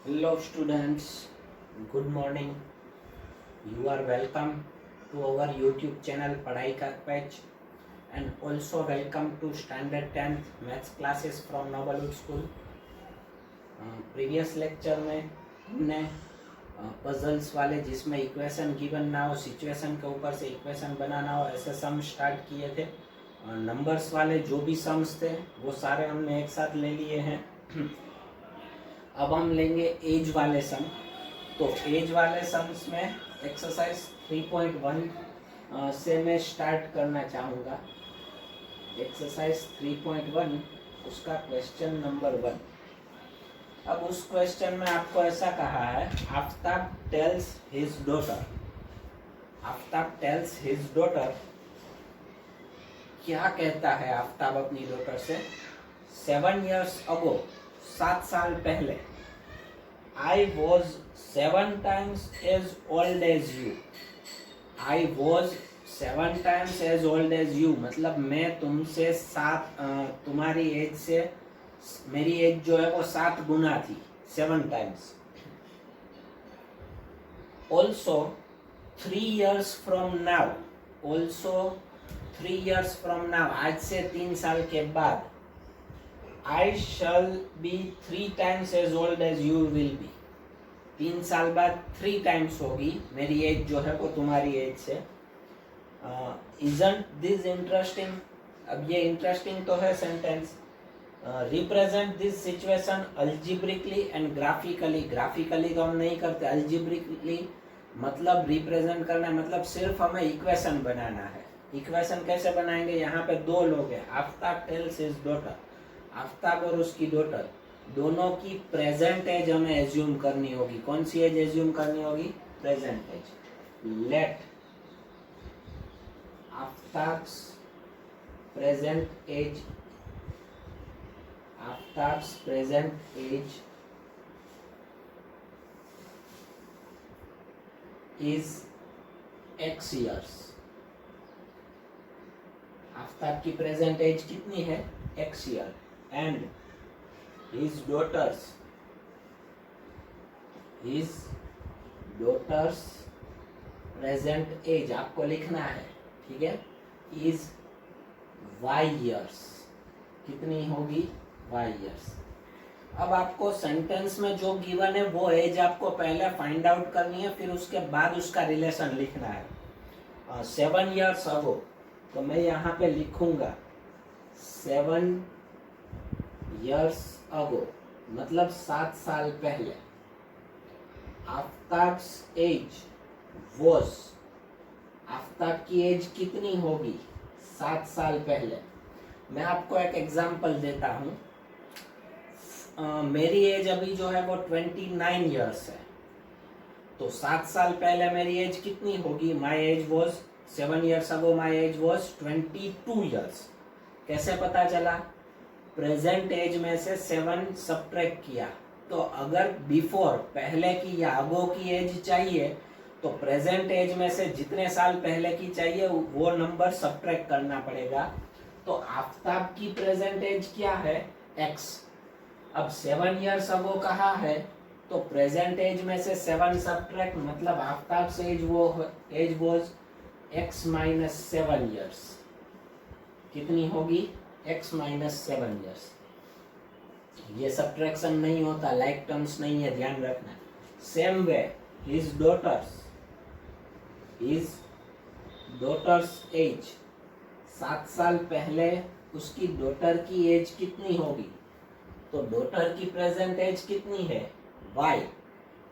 Hello students, good morning. You are welcome to our YouTube channel पढ़ाई का patch and also welcome to standard 10th maths classes from Nobalwood School. Previous lecture में हमने puzzles वाले जिसमें equation given ना हो, situation के ऊपर से इक्वेशन बनाना हो, ऐसे सम स्टार्ट किए थे. नंबर्स वाले जो भी सम्स थे वो सारे हमने एक साथ ले लिए हैं. अब हम लेंगे एज वाले सम. तो एज वाले सम्स में एक्सरसाइज 3.1 से मैं स्टार्ट करना चाहूँगा. एक्सरसाइज 3.1 उसका क्वेश्चन नंबर 1. अब उस क्वेश्चन में आपको ऐसा कहा है, Aftab tales his daughter. Aftab tales his daughter, क्या कहता है आफ्ताब अपनी डॉटर से? 7 years ago, 7 साल पहले, I was 7 times as old as you. I was 7 times as old as you, मतलब मैं तुमसे 7 तुम्हारी एज से मेरी एज जो है वो 7 गुना थी. 7 times. Also 3 years from now. Also 3 years from now, आज से 3 साल के बाद, I shall be 3 times as old as you will be. 3 साल बाद 3 times होगी मेरी एज जो है वो तुम्हारी एज से. Isn't this interesting? अब ये इंटरेस्टिंग तो है sentence. Represent this situation algebraically and graphically. Graphically तो हम नहीं करते, अल्जेब्रिकली मतलब रिप्रेजेंट करना, मतलब सिर्फ हमें इक्वेशन बनाना है. इक्वेशन कैसे बनाएंगे? यहाँ पे दो लोग हैं, Aftab tales his daughter. Aftab और उसकी डॉटर दोनों की प्रेजेंट एज हमें एज्यूम करनी होगी. कौन सी एज एज्यूम करनी होगी? Present age. Let Aftab's present age, Aftab's present age is x years. Aftab की प्रेजेंट एज कितनी है? x year. And his daughter's present age आपको लिखना है, ठीक है, is y years. कितनी होगी? y years. अब आपको सेंटेंस में जो गिवन है वो एज आपको पहले फाइंड आउट करनी है, फिर उसके बाद उसका रिलेशन लिखना है. 7 years ago, तो मैं यहाँ पे लिखूंगा 7 years ago, मतलब 7 साल पहले. आफ्ताब्स एज was, आफ्ताब की एज कितनी होगी? 7 साल पहले. मैं आपको एक एग्जांपल देता हूँ. मेरी एज अभी जो है वो 29 years है, तो 7 साल पहले मेरी एज कितनी होगी? My age was 7 years ago, my age was 22 years. कैसे पता चला? प्रेजेंट एज में से 7 सब्ट्रैक्ट किया. तो अगर बिफोर पहले की या अगो की एज चाहिए तो प्रेजेंट एज में से जितने साल पहले की चाहिए वो नंबर सब्ट्रैक्ट करना पड़ेगा. तो आफ्ताब की प्रेजेंट एज क्या है? x. अब 7 years अगो कहा है, तो प्रेजेंट एज में से 7 सब्ट्रैक्ट, मतलब आफ्ताब से as was x minus 7 years. कितनी होगी? x minus 7 years. ये सब्ट्रैक्शन नहीं होता, लाइक टर्म्स नहीं है, ध्यान रखना. Same way his daughter's as, 7 साल पहले उसकी डॉटर की एज कितनी होगी? तो डॉटर की प्रेजेंट एज कितनी है? y.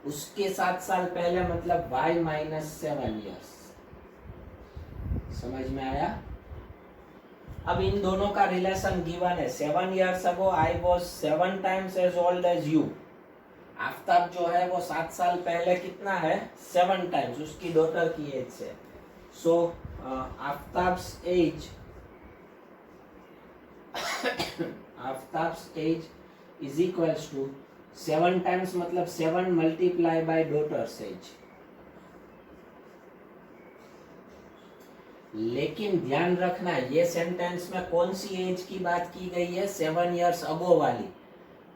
उसके 7 साल पहले मतलब y minus 7 years. समझ में आया? अब इन दोनों का रिलेशन गिवन है. 7 years ago I was 7 times as old as you. Aftab जो है वो 7 साल पहले कितना है? 7 times उसकी डॉटर की एज से. So Aftab's age is equals to 7 times मतलब 7 मल्टीप्लाई बाय डॉटर्स एज. लेकिन ध्यान रखना, ये सेंटेंस में कौन सी एज की बात की गई है? 7 years अगो वाली.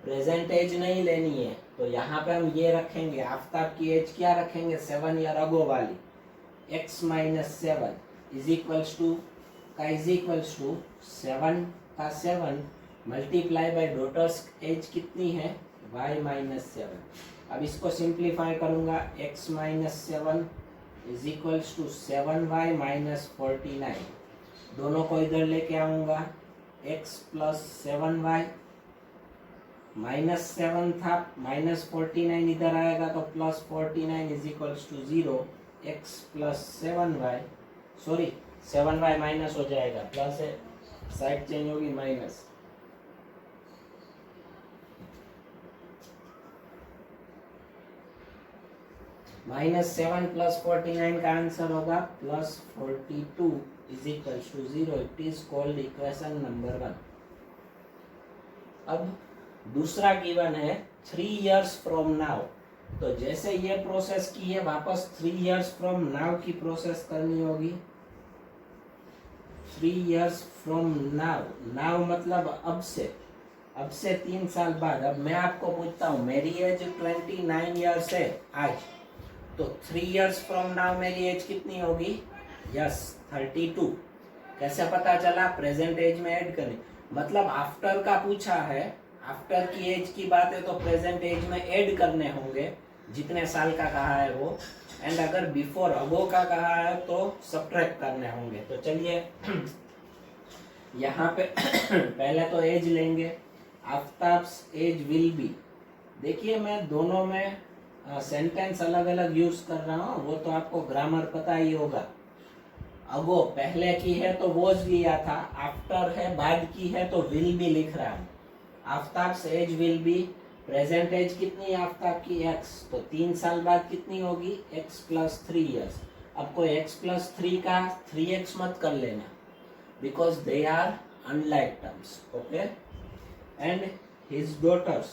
प्रेजेंट एज नहीं लेनी है, तो यहाँ पे हम ये रखेंगे, आफ्ताब की एज क्या रखेंगे, 7 ईयर अगो वाली, x minus 7 is equals to 7 का 7 मल्टीप्लाई बाय डॉटर्स एज कितनी है, y माइनस 7। अब इसको सिंप्लीफाई करूंगा, x minus 7 is equals to 7y minus 49, दोनों को इधर लेके आऊंगा, x प्लस 7y माइनस 7 था, माइनस 49 इधर आएगा तो plus 49 is equals to 0, x plus 7y, sorry 7y minus हो जाएगा, प्लस है, साइड चेंज होगी, माइनस, माइनस 7 प्लस 49 का आंसर होगा plus 42 is equals to 0। It is called equation number 1। अब दूसरा गिवन है 3 इयर्स फ्रॉम नाउ, तो जैसे ये प्रोसेस की है वापस 3 इयर्स फ्रॉम नाउ की प्रोसेस करनी होगी। 3 इयर्स फ्रॉम नाउ, नाउ मतलब अब से 3 साल बाद। अब मैं आपको पूछता हूँ, मेरी एज 29 इयर्स है आज, तो 3 इयर्स फ्रॉम नाउ मेरी एज कितनी होगी, यस 32। कैसे पता चला, प्रेजेंट एज में ऐड करनी, मतलब आफ्टर का पूछा है, आफ्टर की एज की बात है तो प्रेजेंट एज में ऐड करने होंगे जितने साल का कहा है वो, एंड अगर बिफोर अगो का कहा है तो सब्ट्रैक्ट करने होंगे। तो चलिए यहाँ पे पहले तो एज लेंगे, आफ्ताब्स एज विल बी, देखिए मैं दोनों में सेंटेंस अलग अलग यूज कर रहा हूँ, वो तो आपको ग्रामर पता ही होगा। अगो पहले की है तो वॉज लिया था, आफ्टर है बाद की है तो विल बी लिख रहा हूँ। Aftab's age will be, present age कितनी है आफ्ताब की, x, तो 3 साल बाद कितनी होगी, x प्लस 3 ईयर्स। अब कोई x प्लस 3 का 3x मत कर लेना, because they are unlike terms, okay. And his daughter's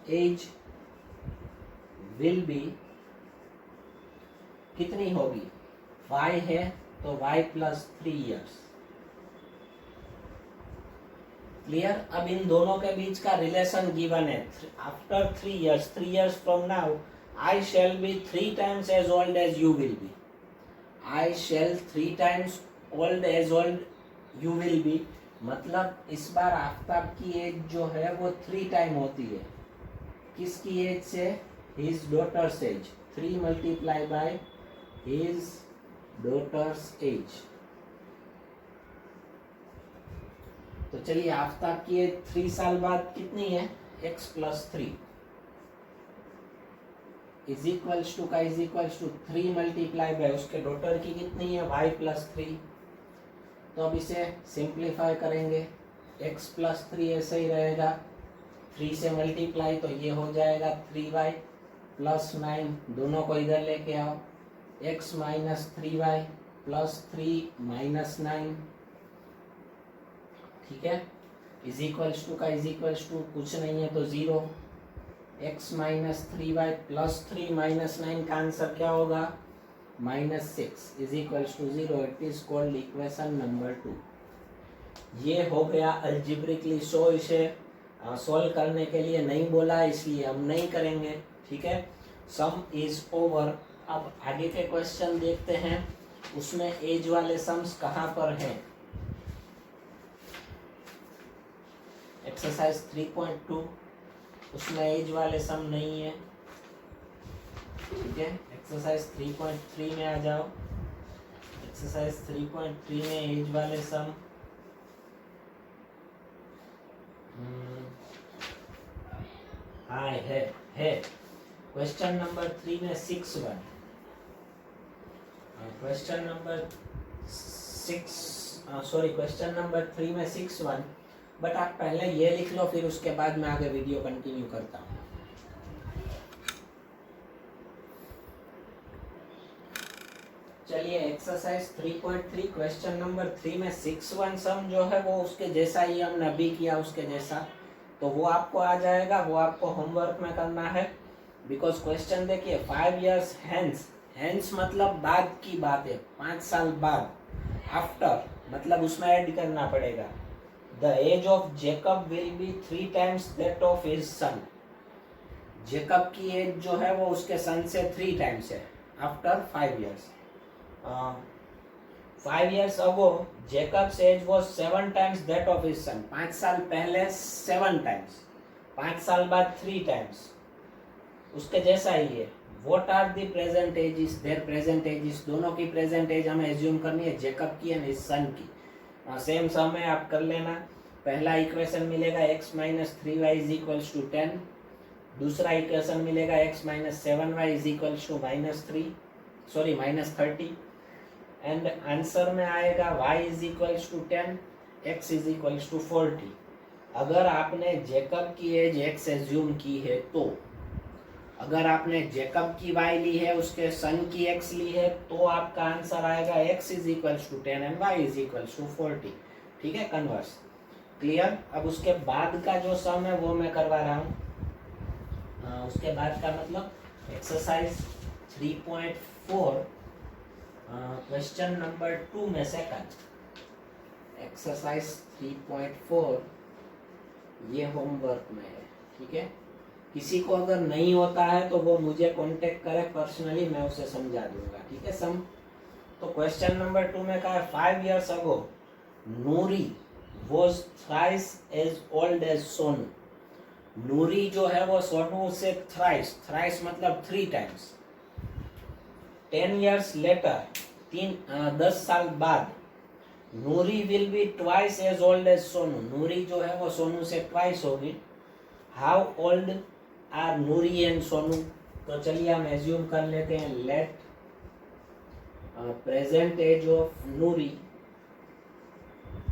age will be कितनी होगी, y है तो y प्लस 3 ईयर्स, क्लियर। अब इन दोनों के बीच का रिलेशन गिवन है, after 3 years from now I shall be 3 times as old as you will be, I shall 3 times old as old you will be, मतलब इस बार आफ्ताब की एज जो है वो 3 टाइम होती है, किसकी एज से, his daughter's as, 3 multiply by his daughter's as. तो चलिए आफ्ताब की एज 3 साल बाद कितनी है, x plus 3 is equals to का is equals to 3 multiply by उसके डॉटर की कितनी है, y प्लस 3। तो अब इसे सिंप्लीफाई करेंगे, x प्लस 3 ऐसे ही रहेगा, 3 से मल्टीप्लाई तो ये हो जाएगा 3y प्लस 9, दोनों को इधर लेके आओ, x minus 3y plus 3 minus 9, ठीक है, इज इक्वल्स टू का इज इक्वल्स टू कुछ नहीं है तो 0, x minus 3y plus 3 minus 9 का आंसर क्या होगा, -6 is equals to 0। It is called equation number 2। ये हो गया अल्जेब्रिकली शो, इसे सॉल्व करने के लिए नहीं बोला इसलिए हम नहीं करेंगे, ठीक है। सम इज ओवर। अब आगे के क्वेश्चन देखते हैं, उसमें एज वाले सम्स कहाँ पर हैं। एक्सरसाइज 3.2 उसमें एज वाले सम नहीं है, ठीक है। एक्सरसाइज 3.3 में आ जाओ, एक्सरसाइज 3.3 में एज वाले सम हाँ है। क्वेश्चन नंबर 3 में 6-1, क्वेश्चन नंबर 3 में 6-1, बट आप पहले ये लिख लो, फिर उसके बाद मैं आगे वीडियो कंटिन्यू करता हूँ। चलिए एक्सरसाइज 3.3 क्वेश्चन नंबर 3 में 6-1 सम जो है वो उसके जैसा ही हमने अभी किया, उसके जैसा, तो वो आपको आ जाएगा, वो आपको होमवर्क में करना है। बिकॉज क्वेश्चन देखिए 5 years हेंस मतलब बाद की बात है, 5 साल बाद, आफ्टर मतलब उसमें ऐड करना पड़ेगा। The age of Jacob will be 3 times that of his son. Jacob की एज जो है वो उसके सन से 3 times है after 5 years। 5 years ago Jacob's age was 7 times that of his son। 5 साल पहले 7 times, 5 साल बाद 3 times उसके जैसा ही है। What are the present ages? Their present ages, दोनों की present age हमें एज्यूम करनी है, जेकब की एंड हिज सन की। सेम सम है, आप कर लेना। पहला इक्वेशन मिलेगा x minus 3y is equals to 10। दूसरा इक्वेशन मिलेगा x minus 7y is equals to minus 30। And answer में आएगा y is equals to 10, x is equals to 40। अगर आपने जेकब की एज x एज्यूम की है तो, अगर आपने जेकब की y ली है, उसके सन की x ली है, तो आपका आंसर आएगा x is equals to 10 and y is equals to 40। ठीक है, कन्वर्स। क्लियर। अब उसके बाद का जो सम है वो मैं करवा रहा हूँ। उसके बाद का मतलब एक्सरसाइज 3.4 क्वेश्चन नंबर 2 में सेकंड। एक्सरसाइज 3.4 ये होमवर्क में है। ठीक है, किसी को अगर नहीं होता है तो वो मुझे कांटेक्ट करे पर्सनली, मैं उसे समझा दूंगा। ठीक है सम। तो क्वेश्चन नंबर 2 में कहा है 5 years ago Noori was thrice as old as Sonu. Noori जो है वो सोनू से थ्राइस मतलब 3 times। 10 years later 10 साल बाद Noori will be twice as old as Sonu. Noori जो है वो सोनू से ट्वाइस होगी। How old are Noori and Sonu? तो चलिए हम एज्यूम कर लेते हैं, let present age of Noori,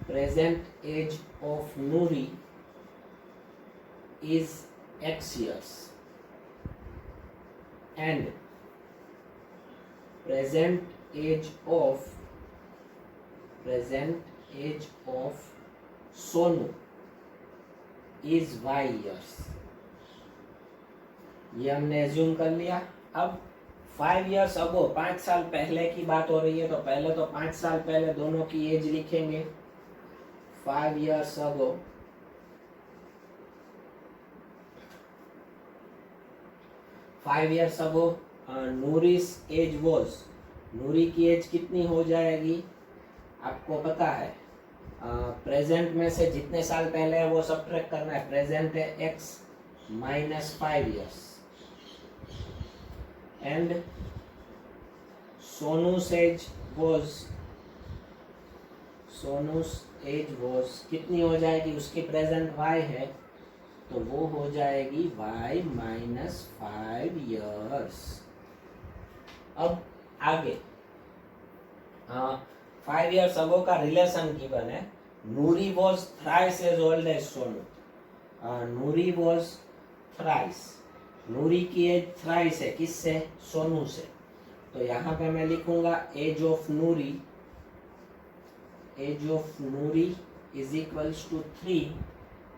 present age of Noori is x years and present age of Sonu is y years। ये हमने एज्यूम कर लिया। अब 5 years ago 5 साल पहले की बात हो रही है, तो पहले तो 5 साल पहले दोनों की एज लिखेंगे। 5 years ago नूरी's एज वॉज, नूरी की एज कितनी हो जाएगी आपको पता है। प्रेजेंट में से जितने साल पहले है वो सब्ट्रैक्ट करना है। प्रेजेंट है x minus 5 years and Sonu's age was कितनी हो जाएगी, उसकी प्रेजेंट y है तो वो हो जाएगी y माइनस 5 years। अब आगे 5 years ago का रिलेशन गिवन है। Noori was thrice as old as Sonu. Noori was thrice, Noori की एज थ्राइस है, किससे? सोनू से। तो यहाँ पे मैं लिखूंगा age of Noori is equals to 3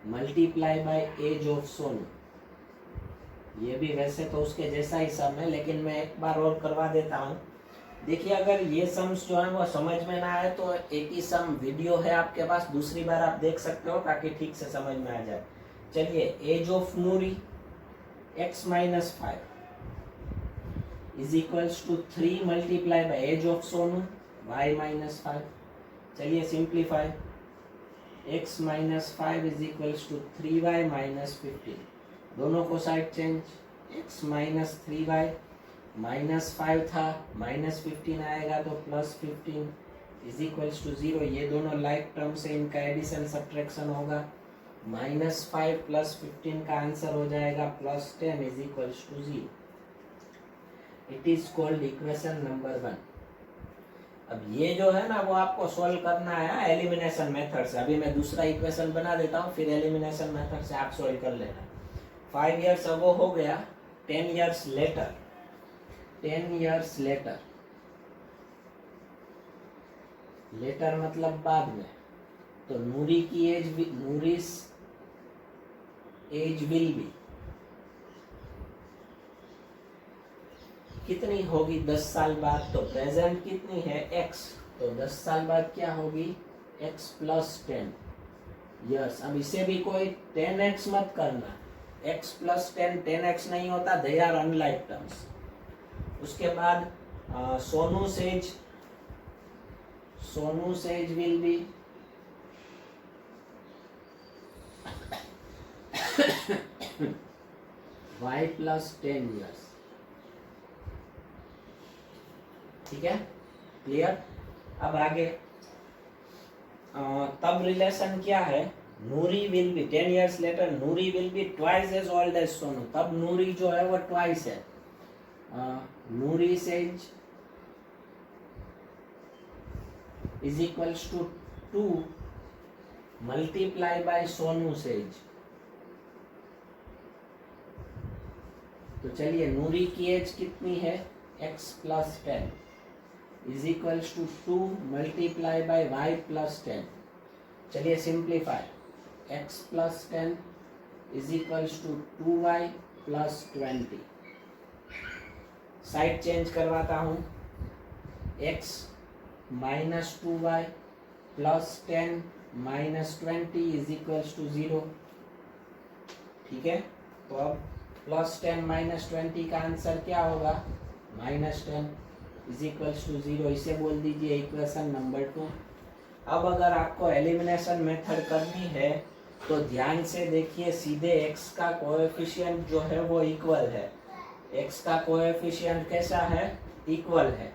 multiply by age of Sonu. ये भी वैसे तो उसके जैसा ही सम है, लेकिन मैं एक बार और करवा देता हूँ। देखिए, अगर ये सम्स जो है वो समझ में ना आए तो एक ही सम वीडियो है आपके पास, दूसरी बार आप देख सकते हो ताकि ठीक से समझ में आ जाए। चलिए, age of Noori x minus 5 is equals to 3 multiply by age of Sonu y minus 5। चलिए simplify, x minus 5 is equals to 3y minus 15। दोनों को side change, x minus 3y minus 5 था, माइनस 15 आएगा तो प्लस 15 इज इक्वल्स टू 0। ये दोनों like term से इनका एडिशन सब्ट्रैक्शन होगा। माइनस 5 प्लस 15 का आंसर हो जाएगा plus 10 is equals to 0। It is called equation number 1। अब ये जो है ना वो आपको सॉल्व करना है एलिमिनेशन मेथड से। अभी मैं दूसरा इक्वेशन बना देता हूँ, फिर एलिमिनेशन मेथड से आप सॉल्व कर लेना। 5 years ago हो गया, 10 years later, 10 years later, letter मतलब बाद में, तो नूरी की नूरी's एज विल बी कितनी होगी 10 साल बाद। तो प्रेजेंट कितनी है x, तो 10 साल बाद क्या होगी x प्लस 10 यस। अब इसे भी कोई 10x मत करना, x प्लस 10 10x नहीं होता, दे आर अनलाइक टर्म्स। उसके बाद Sonu says will be y plus 10 years। ठीक है, क्लियर। अब आगे तब रिलेशन क्या है, Noori will be 10 years later, Noori will be twice as old as Sonu. तब नूरी जो है वो ट्वाइस है। Noori's age is equals to 2 multiply by Sonu's age. तो चलिए, नूरी की एज कितनी है, x plus 10 is equals to 2 multiply by y plus 10। चलिए simplify, x plus 10 is equals to 2y plus 20। Side change करवाता हूँ, x minus 2y plus 10 minus 20 is equals to 0। ठीक है, तो अब प्लस 10 माइनस 20 का आंसर क्या होगा, माइनस 10 इज इक्वल्स टू 0। इसे बोल दीजिए इक्वेशन नंबर 2। अब अगर आपको एलिमिनेशन मेथड करनी है तो ध्यान से देखिए, सीधे x का कोएफिशिएंट जो है वो इक्वल है। x का कोएफिशिएंट कैसा है, इक्वल है।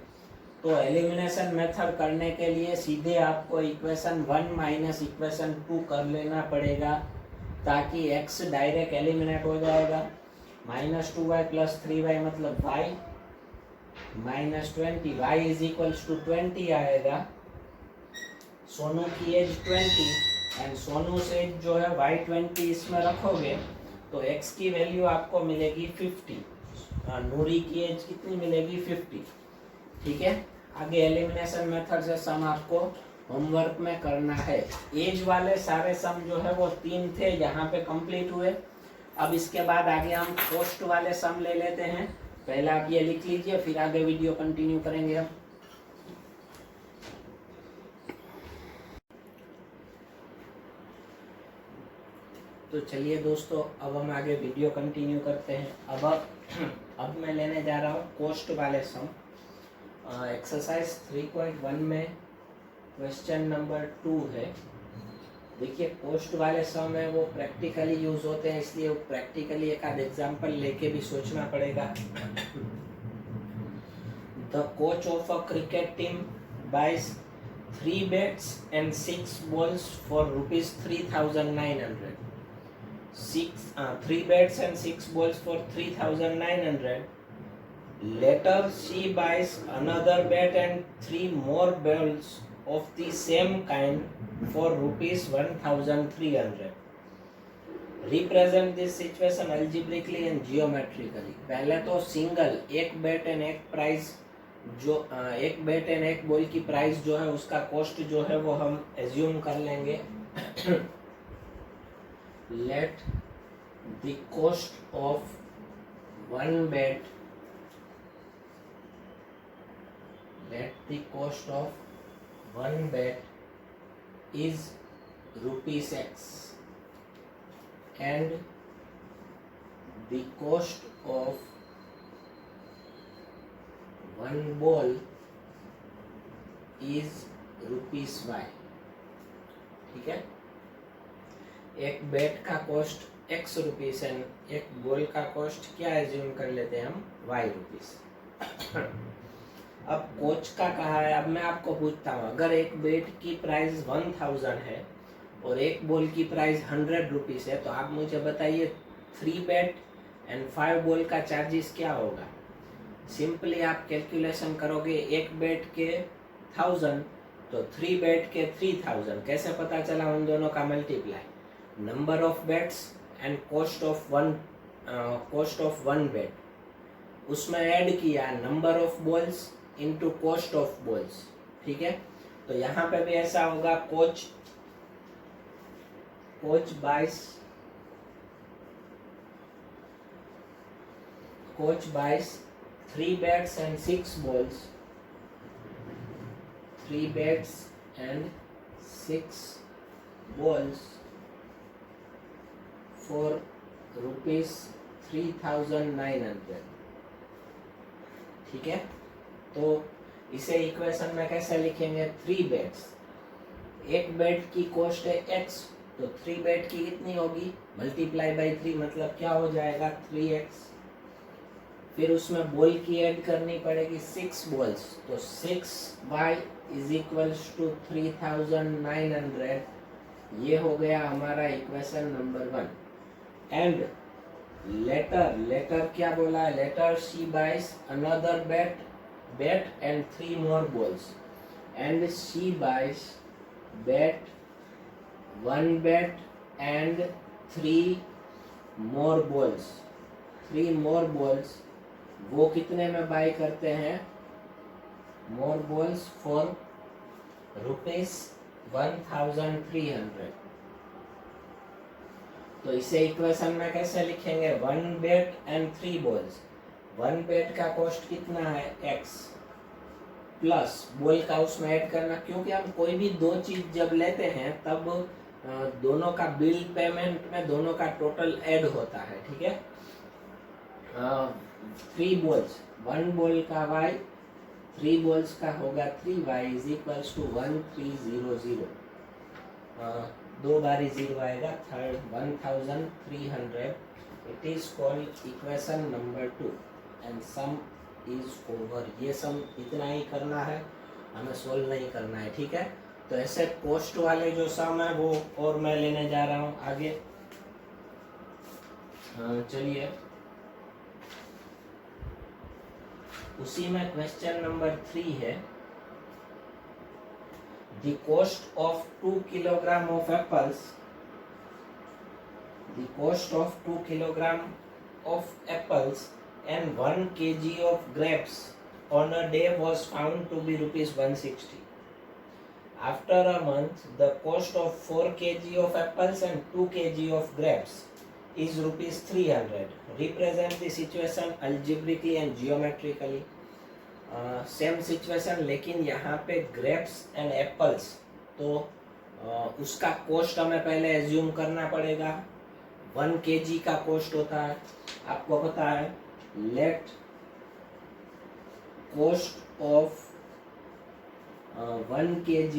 तो एलिमिनेशन मेथड करने के लिए सीधे आपको इक्वेशन 1 माइनस इक्वेशन 2 कर लेना पड़ेगा, ताकि x डायरेक्ट एलिमिनेट हो जाएगा। माइनस 2y प्लस 3y मतलब y minus 20, y is equals to 20 आएगा। सोनू की एज 20 एंड सोनू से जो है y 20 इसमें रखोगे तो x की वैल्यू आपको मिलेगी 50। नूरी की एज कितनी मिलेगी, 50। ठीक है, आगे एलिमिनेशन मेथड से सम आपको होमवर्क में करना है। एज वाले सारे सम जो है वो 3 थे, यहाँ पे कंप्लीट हुए। अब इसके बाद आगे हम कॉस्ट वाले सम ले लेते हैं। पहले आप ये लिख लीजिए, फिर आगे वीडियो कंटिन्यू करेंगे हम। तो चलिए दोस्तों, अब हम आगे वीडियो कंटिन्यू करते हैं। अब मैं लेने जा रहा हूँ कॉस्ट वाले सम। एक्सरसाइज 3.1 में क्वेश्चन नंबर 2 है। देखिए, कॉस्ट वाले सम है वो प्रैक्टिकली यूज होते हैं, इसलिए वो प्रैक्टिकली एक आध एग्जांपल लेके भी सोचना पड़ेगा। The coach of a cricket team buys 3 bats and 6 balls for ₹3,900. 3 bats and 6 balls for 3,900. Later she buys another bat and 3 more balls of the same kind for ₹1,300. Represent this situation algebraically and geometrically. पहले तो single एक bat and एक price जो एक bat and एक ball की price जो है उसका कॉस्ट जो है वो हम एज्यूम कर लेंगे। Let the cost of one bat is ₹X and the cost of one ball is ₹Y। ठीक है, एक बैट का कॉस्ट X रुपीस एंड एक बॉल का कॉस्ट क्या एज्यूम कर लेते हैं हम, Y रुपीस। अब कोच का कहा है, अब मैं आपको पूछता हूँ, अगर एक बैट की प्राइस 1000 है और एक बॉल की प्राइस 100 रुपीस है, तो आप मुझे बताइए 3 बैट एंड 5 बॉल का चार्जेस क्या होगा। सिंपली आप कैलकुलेशन करोगे, एक बैट के 1000 तो 3 बैट के 3000। कैसे पता चला उन दोनों का multiply, number of bats and cost of one bat, उसमें ऐड किया number of balls into cost of balls. ठीक है, तो यहाँ पे भी ऐसा होगा, कोच बाइस 3 bats and 6 balls, 3 bats and 6 balls for ₹3,900। ठीक है, तो इसे इक्वेशन में कैसे लिखेंगे? 3 बेड्स, एक बेड की कॉस्ट है x, तो 3 बेड की कितनी होगी? मल्टीप्लाई बाई 3, मतलब क्या हो जाएगा? 3x। फिर उसमें बॉल की ऐड करनी पड़ेगी 6 बॉल्स, तो 6y इज इक्वल्स टू 3,900। ये हो गया हमारा इक्वेशन नंबर 1। एंड लेटर क्या बोला है? Later she buys another bet and 3 more balls, and she buys one bet and 3 more balls। 3 more balls वो कितने में बाय करते हैं? more balls for ₹1,300। तो इसे इक्वेशन में कैसे लिखेंगे? 1 bet and 3 balls। 1 bet का कॉस्ट कितना है? x, प्लस बॉल का उसमें ऐड करना, क्योंकि हम कोई भी दो चीज जब लेते हैं तब दोनों का बिल पेमेंट में दोनों का टोटल ऐड होता है। ठीक है, 3 बॉल्स, 1 बॉल का y, 3 बॉल्स का होगा 3y इज इक्वल्स टू 1300। 2 बारी 0 आएगा, third 1300। It is called equation number 2 and some is over. ये सम इतना ही करना है, हमें सोल्व नहीं करना है। ठीक है, तो ऐसे कॉस्ट वाले जो सम है वो और मैं लेने जा रहा हूँ आगे। चलिए, उसी में क्वेश्चन नंबर 3 है। The cost of 2 kilogram of apples, the cost of 2 kilogram of apples and 1 kg of grapes on a day was found to be ₹160. After a month, the cost of 4 kg of apples and 2 kg of grapes is ₹300. Represent the situation algebraically and geometrically. Same situation, लेकिन यहाँ पे grapes and apples, तो उसका cost हमें पहले assume करना पड़ेगा। 1 kg का कॉस्ट होता है, आपको पता है। Let cost of 1 kg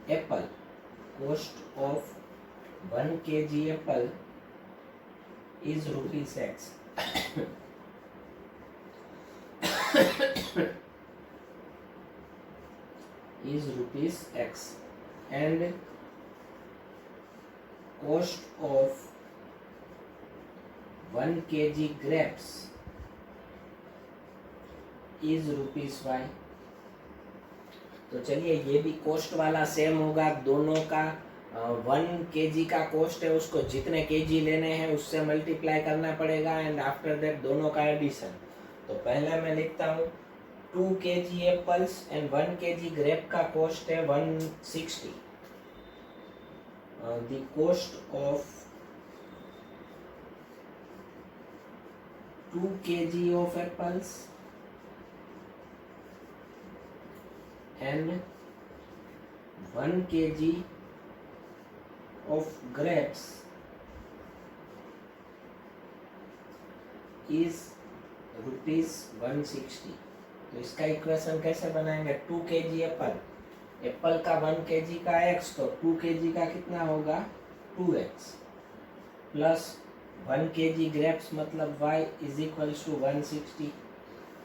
apple, cost of 1 kg apple is ₹X। is ₹X, and cost of 1 kg grapes is ₹Y। तो चलिए, ये भी कॉस्ट वाला सेम होगा दोनों का। 1 kg का कॉस्ट है, उसको जितने kg लेने हैं उससे मल्टीप्लाई करना पड़ेगा, एंड आफ्टर दैट दोनों का एडिशन। तो पहले मैं लिखता हूँ 2 kg apples and 1 kg grape का कॉस्ट है 160। The cost of 2 kg of apples and 1 kg of grapes is ₹160। तो इसका इक्वेशन कैसे बनाएंगे? 2 kg एप्पल, एप्पल का 1 kg का x, तो 2 kg का कितना होगा? 2x, प्लस 1 kg ग्रेप्स मतलब y is equals to 160।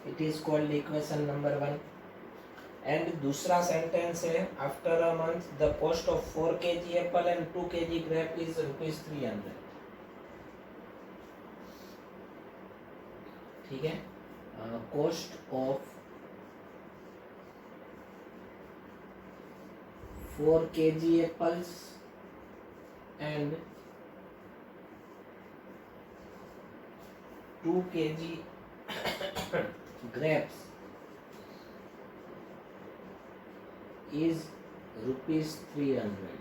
It is called equation number 1। And दूसरा सेंटेंस है, after a month the cost of 4 kg apple and 2 kg grape is ₹300। ठीक है, cost of 4 kg apples and 2 kg grapes is ₹300।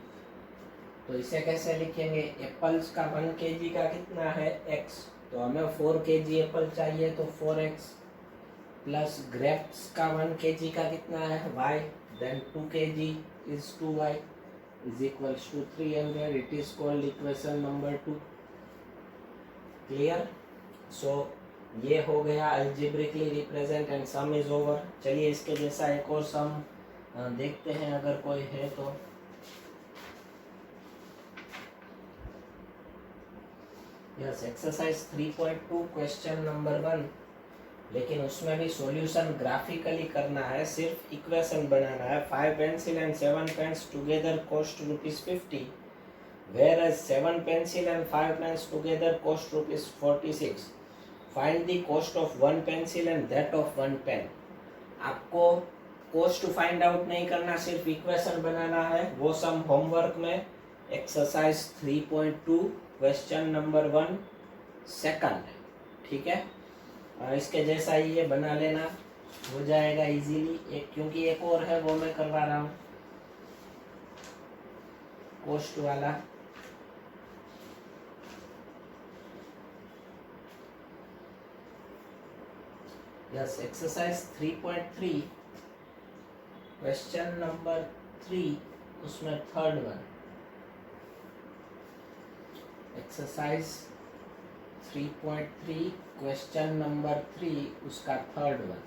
तो इसे कैसे लिखेंगे? Apples का 1 kg का कितना है? x, तो हमें 4 kg एप्पल चाहिए, तो 4x, प्लस ग्रेप्स का 1 kg का कितना है? y, then 2 kg is 2y, is equals to 300. It is called equation number 2. Clear? So ये हो गया algebraically represent and sum is over. चलिए इसके जैसा एक और sum देखते हैं अगर कोई है तो. Yes, exercise 3.2 question number 1. लेकिन उसमें भी सॉल्यूशन ग्राफिकली करना है, सिर्फ इक्वेशन बनाना है. 5 pencil and 7 pens together cost ₹50, whereas 7 pencil and 5 pens together cost ₹46. Find the cost of 1 pencil and that of 1 pen. आपको कॉस्ट फाइंड आउट नहीं करना, सिर्फ इक्वेशन बनाना है. वो सम होमवर्क में एक्सरसाइज 3.2 क्वेश्चन नंबर 1 सेकंड. ठीक है, इसके जैसा ही ये बना लेना, हो जाएगा इजीली. एक क्योंकि एक और है वो मैं करवा रहा हूँ कॉस्ट वाला. यस, एक्सरसाइज 3.3 क्वेश्चन नंबर 3, उसमें third one. Exercise 3.3 question number 3, उसका third one.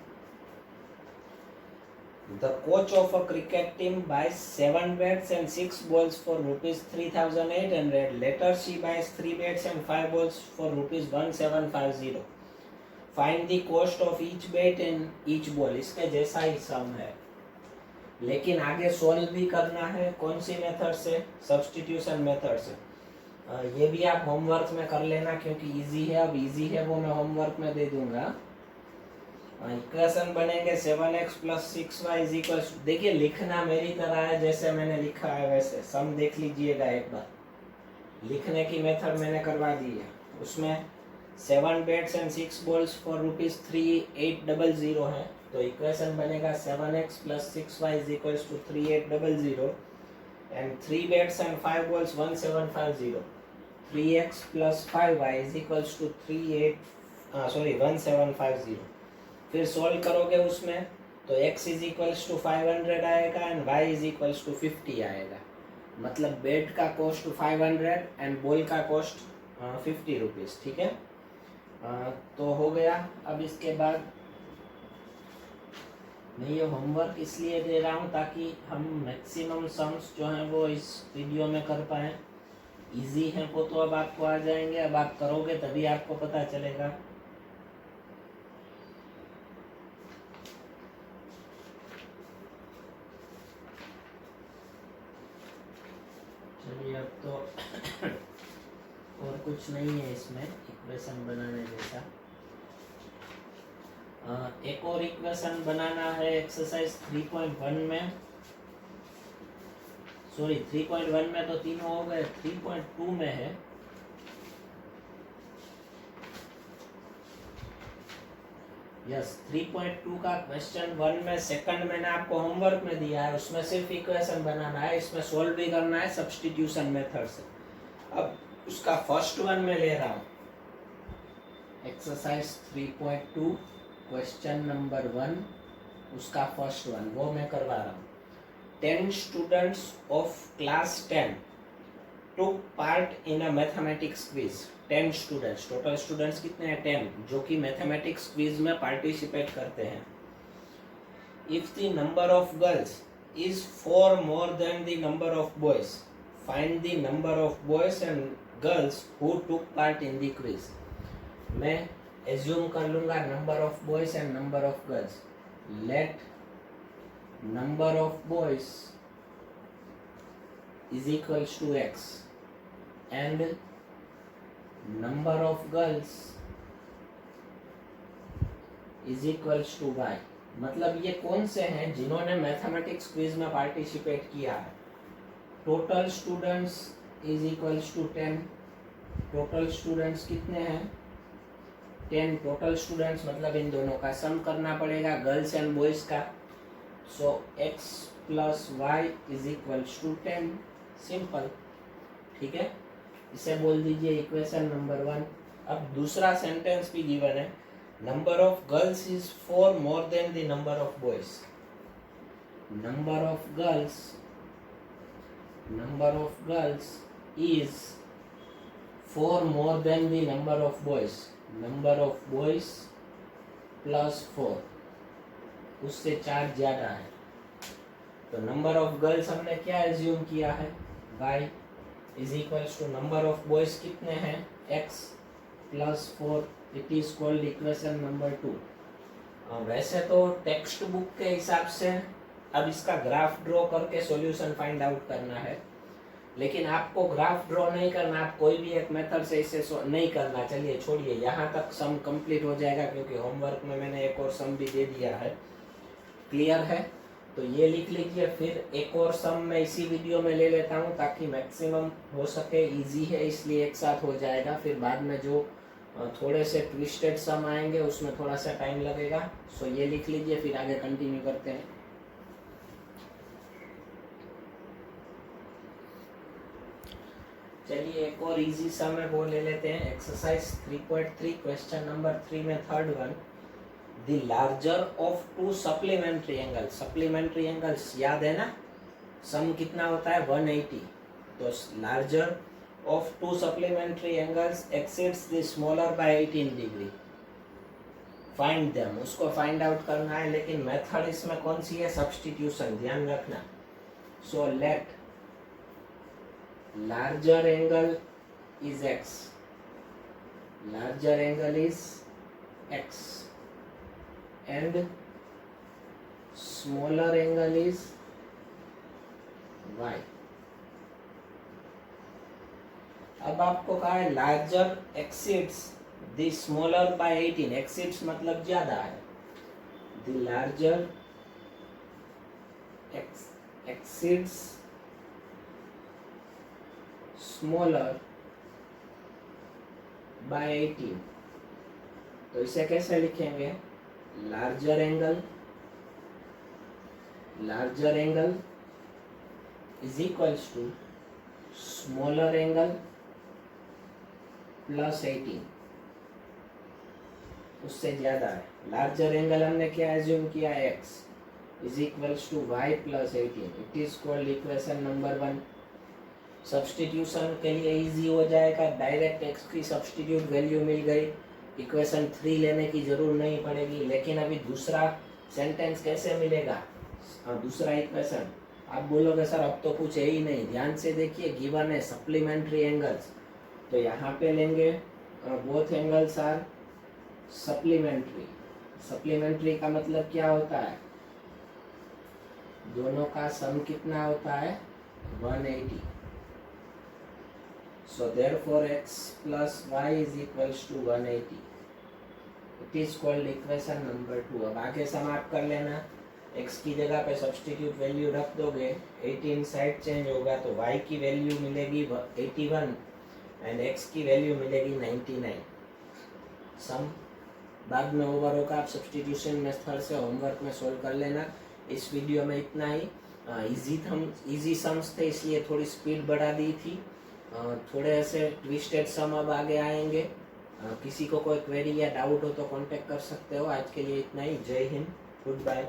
The coach of a cricket team buys 7 bats and 6 balls for ₹3,800. Later she buys 3 bats and 5 balls for ₹1,750. Find the cost of each bat and each ball. इसके जैसा ही सम है, लेकिन आगे solve भी करना है. कौन सी मेथड से? सब्स्टिट्यूशन मेथड से. ये भी आप होमवर्क में कर लेना क्योंकि इजी है. अब इजी है वो मैं होमवर्क में दे दूंगा. इक्वेशन बनेंगे 7x + 6y = देखिए लिखना मेरी तरह है, जैसे मैंने लिखा है वैसे. सम देख लीजिएगा एक बार. लिखने की मेथड मैंने करवा दी है. उसमें 7 bats and 6 balls for ₹3,800 है. तो इक्वेशन बनेगा 7x + 6y = 3,800 and 3 bats and 5 balls 1,750. 3x + 5y = 1,750. फिर सोल्व करोगे उसमें तो x = 500 आएगा एंड y = 50 आएगा. मतलब बेट का कॉस्ट 500 एंड बॉल का कॉस्ट ₹50. ठीक है, तो हो गया. अब इसके बाद मैं ये होमवर्क इसलिए दे रहा हूँ ताकि हम मैक्सिमम सम्स जो हैं वो इस वीडियो में कर पाएँ. इजी है वो तो अब आपको आ जाएंगे. अब आप करोगे तभी आपको पता चलेगा. चलिए, अब तो और कुछ नहीं है इसमें इक्वेशन बनाने जैसा. एक और इक्वेशन बनाना है एक्सरसाइज 3.1 में. सॉरी, 3.1 में तो तीनों हो गए. 3.2 में है. यस, 3.2 का क्वेश्चन 1 में सेकंड मैंने आपको होमवर्क में दिया है. उसमें सिर्फ इक्वेशन बनाना है, इसमें सोल्व भी करना है सब्स्टिट्यूशन मेथड से. अब उसका फर्स्ट वन मैं ले रहा हूँ. एक्सरसाइज 3.2 क्वेश्चन नंबर 1, उसका फर्स्ट वन वो मैं करवा रहा हूँ. 10 students of class 10 took part in a mathematics quiz. 10 students, total students कितने हैं? 10, जो कि मैथमेटिक्स क्विज में पार्टिसिपेट करते हैं. If the number of girls is 4 more than the number of boys, find the number of boys and girls who took part in the quiz. मैं assume कर लूँगा number of boys and number of girls. Let number of boys = x and number of girls = y. मतलब ये कौन से हैं जिन्होंने mathematics quiz में पार्टिसिपेट किया है? Total students = 10. टोटल स्टूडेंट्स कितने हैं? 10. टोटल स्टूडेंट्स मतलब इन दोनों का सम करना पड़ेगा, गर्ल्स एंड बॉयज का. सो x + y = 10. सिंपल. ठीक है, इसे बोल दीजिए इक्वेशन नंबर 1. अब दूसरा सेंटेंस भी गिवन है. Number of girls is 4 more than the number of boys. Number of girls number of girls is 4 more than the number of boys. Number of boys plus 4 उससे 4 ज्यादा है. तो number of girls हमने क्या assume किया है, y is equals to number of boys कितने हैं, x plus 4. It is called equation number 2. वैसे तो टेक्स्ट बुक के हिसाब से अब इसका ग्राफ ड्रॉ करके सॉल्यूशन फाइंड आउट करना है, लेकिन आपको ग्राफ ड्रॉ नहीं करना, आप कोई भी एक मेथड से इसे नहीं करना. चलिए छोड़िए, यहाँ तक सम कंप्लीट हो जाएगा क्योंकि होमवर्क में मैंने एक और सम भी दे दिया है. क्लियर है? तो ये लिख लीजिए. फिर एक और सम मैं इसी वीडियो में ले लेता हूँ ताकि मैक्सिमम हो सके. इजी है इसलिए एक साथ हो जाएगा. फिर बाद में जो थोड़े से ट्विस्टेड सम आएंगे उसमें थोड़ा सा टाइम लगेगा. सो ये लिख लीजिए, फिर आगे कंटिन्यू करते हैं. चलिए एक और इजी सम है वो ले लेते हैं. एक्सरसाइज 3.3 क्वेश्चन नंबर 3 में third one. The larger of 2 supplementary angles. Supplementary angles याद है ना, सम कितना होता है 180. तो larger of 2 supplementary angles exceeds the smaller by 18 degree. Find them. उसको फाइंड आउट करना है, लेकिन मेथड इसमें कौन सी है, सब्स्टिट्यूशन. ध्यान रखना. So let larger angle is x. Larger angle is x and smaller angle is y. अब आपको कहा है larger exceeds the smaller by 18. Exceeds मतलब ज्यादा है. The larger exceeds smaller by 18. तो इसे कैसे लिखेंगे, larger angle is equals to smaller angle plus 18. उससे ज्यादा है. लार्जर एंगल हमने क्या एज्यूम किया, x is equals to y plus 18. It is called equation number 1. Substitution के लिए इजी हो जाएगा. डायरेक्ट x की सब्स्टिट्यूट वैल्यू मिल गई. इक्वेशन 3 लेने की जरूर नहीं पड़ेगी. लेकिन अभी दूसरा सेंटेंस कैसे मिलेगा, दूसरा इक्वेशन. आप बोलोगे सर अब तो कुछ है ही नहीं. ध्यान से देखिए, गिवन है सप्लीमेंट्री एंगल्स. तो यहाँ पे लेंगे both angles are supplementary. Supplementary का मतलब क्या होता है, दोनों का सम कितना होता है 180. सो देयरफॉर x प्लस y is equals to 180. It is called equation number 2. अब आगे समाप्त कर लेना. x की जगह पे सब्स्टिट्यूट वैल्यू रख दोगे, 18 साइड चेंज होगा तो y की वैल्यू मिलेगी 81 एंड x की वैल्यू मिलेगी 99. सम बाद में ओवर होगा. आप सब्स्टिट्यूशन मेथड से होमवर्क में सोल्व कर लेना. इस वीडियो में इतना ही. इजी सम्स थे इसलिए थोड़ी स्पीड बढ़ा दी थी. थोड़े ऐसे ट्विस्टेड सम अब आगे आएंगे. किसी को कोई क्वेरी या डाउट हो तो कांटेक्ट कर सकते हो. आज के लिए इतना ही. जय हिंद, गुड बाय.